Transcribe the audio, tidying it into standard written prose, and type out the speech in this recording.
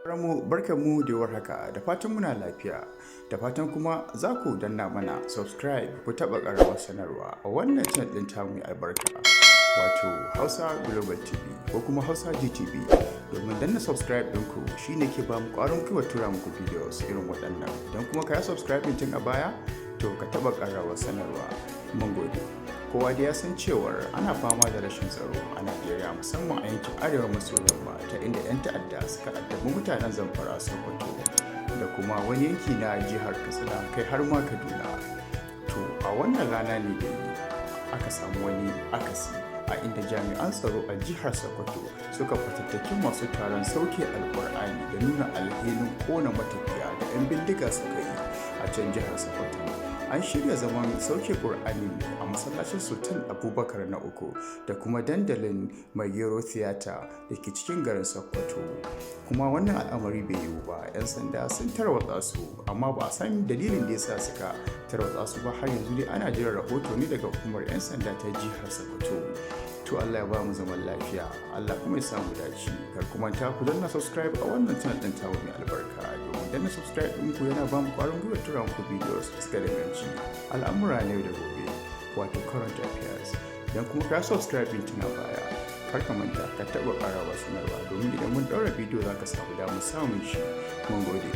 Barkanmu da warhaka, da fatan muna lafiya, da fatan kuma za ku danna mana subscribe ku taɓa ƙaramar sanarwa a wannan channel ɗin tamu mai albarka, wato Hausa Global TV ko kuma Hausa GTV. Domin danna subscribe ɗinku shi ne ke ba mu ƙwarin gwiwa tura muku videos irin waɗannan. Don kuma ka yi subscribe tun a baya, to ka taɓa ƙaramar sanarwa. Mun gode. Kowa da ya san cewar ana fama da rashin tsaro a Najeriya, musamman a yankin arewa maso yamma, ta inda 'yan ta'adda suka addabi mutanen Zamfara, Sokoto da kuma wani yanki na jihar Katsina, kai har ma Kaduna. To a wannan rana ne da aka samu wani akasi a inda jami'an tsaro a jihar Sokoto suka fatattaki masu taron sauke alkur'ani da nuna alhinin kona matafiya da 'yan bindiga suka yi a can jihar Sokoto. An shirya zaman sauke ƙur'ani ne a masallacin Sultan Abubakar na uku da kuma dandalin Magero Theater da ke cikin garin Sokoto. Kuma wannan al'amari bai yiwu ba, 'yan sanda sun tarwatsa su, amma ba a san dalilin da yasa suka tarwatsa su ba. Har yanzu dai ana jiran rahoto ne daga hukumar 'yan sanda ta jihar Sokoto. To Allah ya ba mu zaman lafiya, Allah kuma ya samu dace. Kar kuma ta ku danna subscribe a wannan channel ɗin tamu mai albarka, domin danna subscribe ɗinku yana ba mu ƙwarin gwiwa tura muku videos da suka danganci al'amura na yau da gobe, wato current affairs. Idan kuma ka subscribe ɗin tuna baya, kar ka manta ka taɓa ƙarawa sanarwa, domin idan mun ɗaura bidiyo za ka samu damar samun shi. Mun gode.